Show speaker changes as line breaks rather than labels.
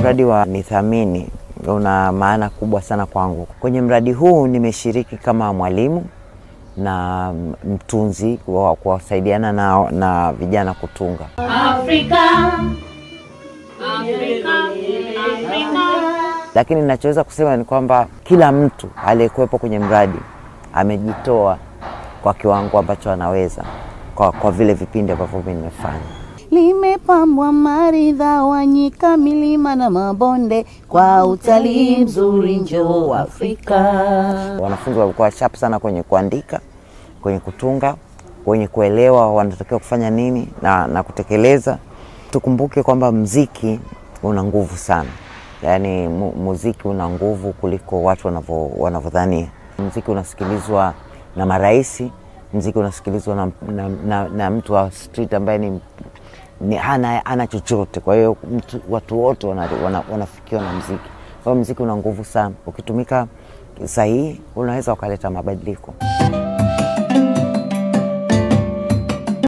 Mradi wa Nithamini una maana kubwa sana kwangu. Kwenye mradi huu nimeshiriki kama mwalimu na mtunzi wa kuwasaidiana na vijana kutunga. Afrika. Lakini ninachoweza kusema ni kwamba kila mtu aliyekuwepo kwenye mradi amejitoa kwa kiwango ambacho anaweza kwa vile vipindi ambavyo nimefanya.
Limepambwa maridha wanyika milima na mabonde kwa utalii mzuri njoo Afrika.
Wanafunzi walikuwa sharp sana kwenye kuandika, kwenye kutunga, kwenye kuelewa wanatakiwa kufanya nini na kutekeleza. Tukumbuke kwamba muziki una nguvu sana. Yaani muziki una nguvu kuliko watu wanavyodhania. Muziki unasikilizwa na maraisi, muziki unasikilizwa na mtu wa street ambaye hana chochote. Kwa hiyo watu wote wanafikiwa na muziki. Kwa hiyo muziki una nguvu sana. Ukitumika sahihi unaweza ukaleta mabadiliko.